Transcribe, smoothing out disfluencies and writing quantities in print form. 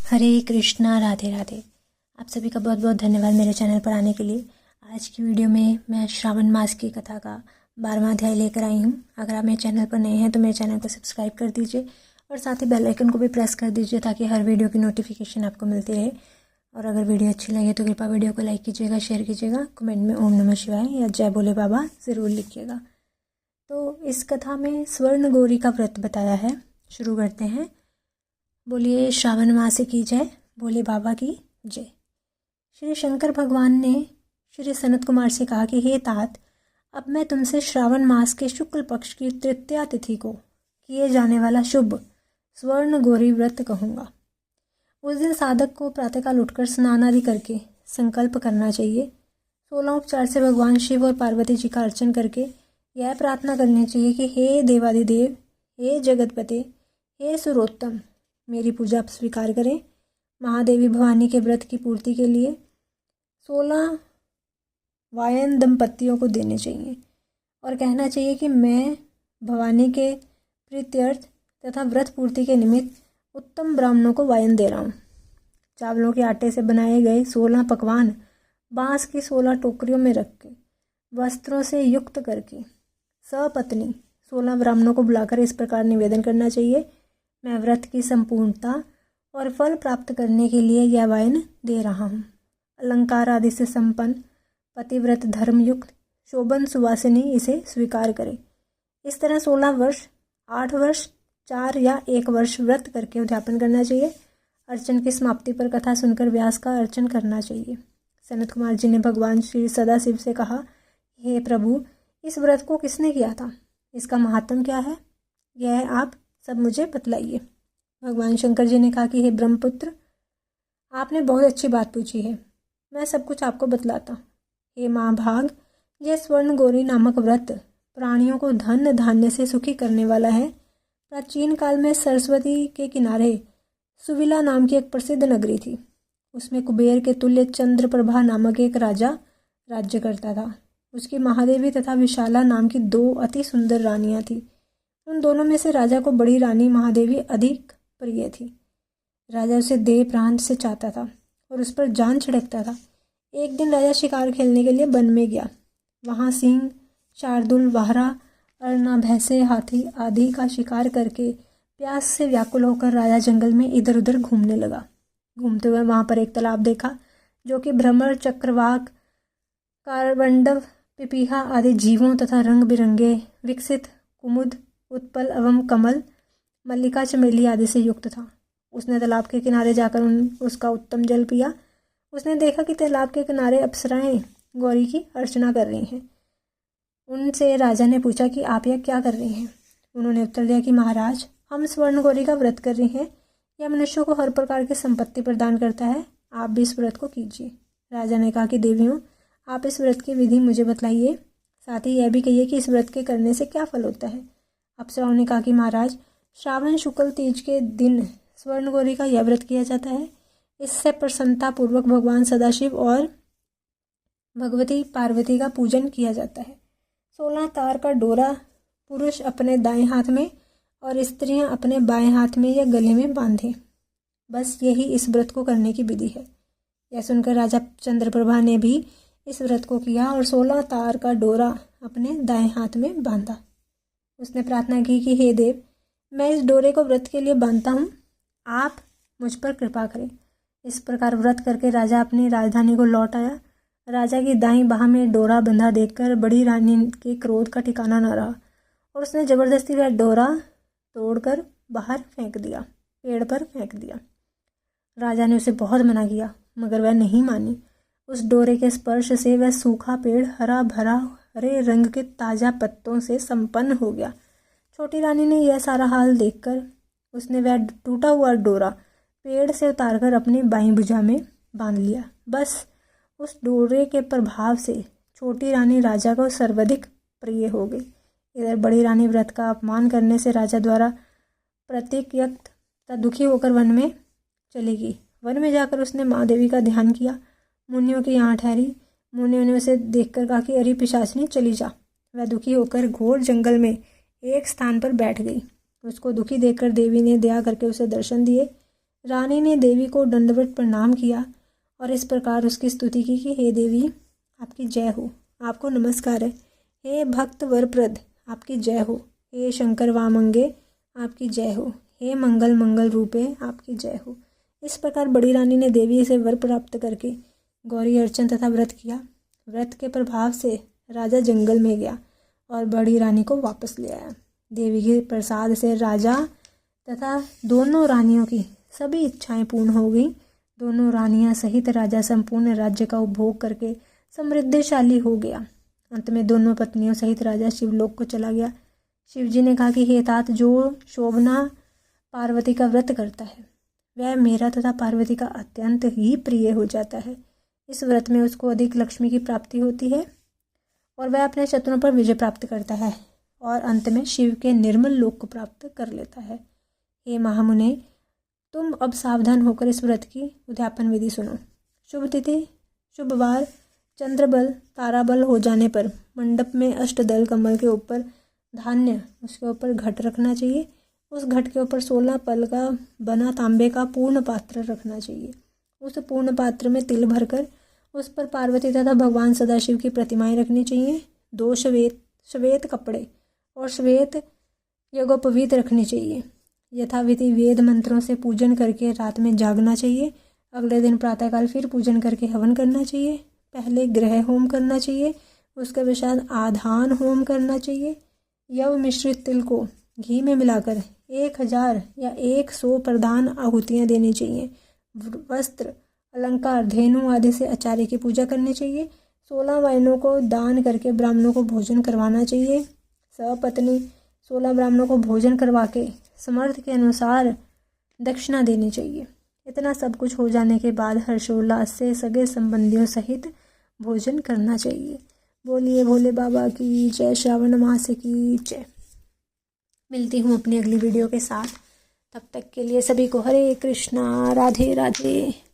हरे कृष्णा, राधे राधे। आप सभी का बहुत बहुत धन्यवाद मेरे चैनल पर आने के लिए। आज की वीडियो में मैं श्रावण मास की कथा का 12वां अध्याय लेकर आई हूँ। अगर आप मेरे चैनल पर नए हैं तो मेरे चैनल को सब्सक्राइब कर दीजिए और साथ ही बेल आइकन को भी प्रेस कर दीजिए ताकि हर वीडियो की नोटिफिकेशन आपको मिलती रहे। और अगर वीडियो अच्छी लगे तो कृपया वीडियो को लाइक कीजिएगा, शेयर कीजिएगा, कमेंट में ओम नमः शिवाय या जय भोले बाबा ज़रूर लिखिएगा। तो इस कथा में स्वर्ण गौरी का व्रत बताया है। शुरू करते हैं। बोलिए श्रावण मास की जय, भोले बाबा की जय। श्री शंकर भगवान ने श्री सनत कुमार से कहा कि हे तात, अब मैं तुमसे श्रावण मास के शुक्ल पक्ष की तृतीया तिथि को किए जाने वाला शुभ स्वर्ण गौरी व्रत कहूँगा। उस दिन साधक को प्रातःकाल उठकर स्नान आदि करके संकल्प करना चाहिए। 16 उपचार से भगवान शिव और पार्वती जी का अर्चन करके यह प्रार्थना करनी चाहिए कि हे देवादिदेव, हे जगतपते, हे सुरोत्तम, मेरी पूजा आप स्वीकार करें। महादेवी भवानी के व्रत की पूर्ति के लिए 16 वायन दंपतियों को देने चाहिए और कहना चाहिए कि मैं भवानी के प्रीत्यर्थ तथा व्रत पूर्ति के निमित्त उत्तम ब्राह्मणों को वायन दे रहा हूँ। चावलों के आटे से बनाए गए 16 पकवान बांस की 16 टोकरियों में रख के वस्त्रों से युक्त करके सपत्नी 16 ब्राह्मणों को बुलाकर इस प्रकार निवेदन करना चाहिए, मैं व्रत की संपूर्णता और फल प्राप्त करने के लिए यह वायन दे रहा हूँ। अलंकार आदि से संपन्न पतिव्रत धर्मयुक्त शोभन सुवासिनी इसे स्वीकार करे। इस तरह 16 वर्ष, 8 वर्ष, 4 या 1 वर्ष व्रत करके उद्यापन करना चाहिए। अर्चन की समाप्ति पर कथा सुनकर व्यास का अर्चन करना चाहिए। सनत कुमार जी ने भगवान श्री सदाशिव से कहा, हे प्रभु, इस व्रत को किसने किया था? इसका महात्म क्या है? यह आप सब मुझे बतलाइए। भगवान शंकर जी ने कहा कि हे ब्रह्मपुत्र, आपने बहुत अच्छी बात पूछी है, मैं सब कुछ आपको बतलाता। हे महाभाग, यह स्वर्ण गौरी नामक व्रत प्राणियों को धन धान्य से सुखी करने वाला है। प्राचीन काल में सरस्वती के किनारे सुविला नाम की एक प्रसिद्ध नगरी थी। उसमें कुबेर के तुल्य चंद्रप्रभा नामक एक राजा राज्य करता था। उसकी महादेवी तथा विशाला नाम की 2 अति सुंदर रानियां थीं। उन दोनों में से राजा को बड़ी रानी महादेवी अधिक प्रिय थी। राजा उसे देह प्राण से चाहता था और उस पर जान छिड़कता था। एक दिन राजा शिकार खेलने के लिए वन में गया। वहाँ सिंह, शार्दुल, वाहरा, अरना, भैंसे, हाथी आदि का शिकार करके प्यास से व्याकुल होकर राजा जंगल में इधर उधर घूमने लगा। घूमते हुए वहाँ पर एक तालाब देखा जो कि भ्रमर, चक्रवाक, कारवंडव, पिपीहा आदि जीवों तथा रंग बिरंगे विकसित कुमुद, उत्पल एवं कमल, मल्लिका, चमेली आदि से युक्त था। उसने तालाब के किनारे जाकर उसका उत्तम जल पिया। उसने देखा कि तालाब के किनारे अप्सराएं गौरी की अर्चना कर रही हैं। उनसे राजा ने पूछा कि आप यह क्या कर रही हैं? उन्होंने उत्तर दिया कि महाराज, हम स्वर्ण गौरी का व्रत कर रही हैं। यह मनुष्यों को हर प्रकार की संपत्ति प्रदान करता है, आप भी इस व्रत को कीजिए। राजा ने कहा कि देवियों, आप इस व्रत की विधि मुझे बतलाइए, साथ ही यह भी कहिए कि इस व्रत के करने से क्या फल होता है। अप्सराओं ने कहा कि महाराज, श्रावण शुक्ल तीज के दिन स्वर्ण गौरी का यह व्रत किया जाता है। इससे प्रसन्नता पूर्वक भगवान सदाशिव और भगवती पार्वती का पूजन किया जाता है। 16 तार का डोरा पुरुष अपने दाएं हाथ में और स्त्रियां अपने बाएं हाथ में या गले में बांधे। बस यही इस व्रत को करने की विधि है। यह सुनकर राजा चंद्रप्रभा ने भी इस व्रत को किया और 16 तार का डोरा अपने दाएं हाथ में बांधा। उसने प्रार्थना की कि हे देव, मैं इस डोरे को व्रत के लिए बांधता हूँ, आप मुझ पर कृपा करें। इस प्रकार व्रत करके राजा अपनी राजधानी को लौट आया। राजा की दाईं बाह में डोरा बंधा देखकर बड़ी रानी के क्रोध का ठिकाना न रहा और उसने जबरदस्ती वह डोरा तोड़कर बाहर फेंक दिया, पेड़ पर फेंक दिया। राजा ने उसे बहुत मना किया मगर वह नहीं मानी। उस डोरे के स्पर्श से वह सूखा पेड़ हरा भरा हरे रंग के ताज़ा पत्तों से संपन्न हो गया। छोटी रानी ने यह सारा हाल देखकर उसने वह टूटा हुआ डोरा पेड़ से उतारकर अपनी बाईं भुजा में बांध लिया। बस उस डोरे के प्रभाव से छोटी रानी राजा को सर्वाधिक प्रिय हो गई। इधर बड़ी रानी व्रत का अपमान करने से राजा द्वारा प्रतिक्यक्त तथा दुखी होकर वन में चली गई। वन में जाकर उसने माँ देवी का ध्यान किया। मुनियों के यहाँ ठहरी। मुनियों ने उसे देखकर कहा कि अरे पिशाचिनी, चली जा। वह दुखी होकर घोर जंगल में एक स्थान पर बैठ गई। उसको दुखी देखकर देवी ने दया करके उसे दर्शन दिए। रानी ने देवी को दंडवत प्रणाम किया और इस प्रकार उसकी स्तुति की कि हे देवी, आपकी जय हो, आपको नमस्कार है। हे भक्त वरप्रद, आपकी जय हो। हे शंकर वामंगे, आपकी जय हो। हे मंगल मंगल रूपे, आपकी जय हो। इस प्रकार बड़ी रानी ने देवी से वर प्राप्त करके गौरी अर्चन तथा व्रत किया। व्रत के प्रभाव से राजा जंगल में गया और बड़ी रानी को वापस ले आया। देवी के प्रसाद से राजा तथा दोनों रानियों की सभी इच्छाएं पूर्ण हो गईं। दोनों रानियां सहित राजा संपूर्ण राज्य का उपभोग करके समृद्धशाली हो गया। अंत में दोनों पत्नियों सहित राजा शिवलोक को चला गया। शिवजी ने कहा कि हे तात, जो शोभना पार्वती का व्रत करता है वह मेरा तथा पार्वती का अत्यंत ही प्रिय हो जाता है। इस व्रत में उसको अधिक लक्ष्मी की प्राप्ति होती है और वह अपने शत्रुओं पर विजय प्राप्त करता है और अंत में शिव के निर्मल लोक को प्राप्त कर लेता है। हे महामुने, तुम अब सावधान होकर इस व्रत की उद्यापन विधि सुनो। शुभ तिथि, शुभ वार, चंद्रबल, ताराबल हो जाने पर मंडप में अष्टदल कमल के ऊपर धान्य, उसके ऊपर घट रखना चाहिए। उस घट के ऊपर 16 पल का बना तांबे का पूर्ण पात्र रखना चाहिए। उस पूर्ण पात्र में तिल भरकर उस पर पार्वती तथा भगवान सदाशिव की प्रतिमाएं रखनी चाहिए। 2 श्वेत कपड़े और श्वेत यज्ञोपवीत रखनी चाहिए। यथाविधि वेद मंत्रों से पूजन करके रात में जागना चाहिए। अगले दिन प्रातःकाल फिर पूजन करके हवन करना चाहिए। पहले ग्रह होम करना चाहिए, उसके पश्चात आधान होम करना चाहिए। यव मिश्रित तिल को घी में मिलाकर 1000 या 100 प्रधान आहुतियाँ देनी चाहिए। वस्त्र, अलंकार, धेनु आदि से आचार्य की पूजा करनी चाहिए। 16 वाइनों को दान करके ब्राह्मणों को भोजन करवाना चाहिए। सपत्नी 16 ब्राह्मणों को भोजन करवा के समर्थ के अनुसार दक्षिणा देनी चाहिए। इतना सब कुछ हो जाने के बाद हर्षोल्लास से सगे संबंधियों सहित भोजन करना चाहिए। बोलिए भोले बाबा की जय, श्रावण मास की जय। मिलती हूँ अपनी अगली वीडियो के साथ। तब तक के लिए सभी को हरे कृष्णा, राधे राधे।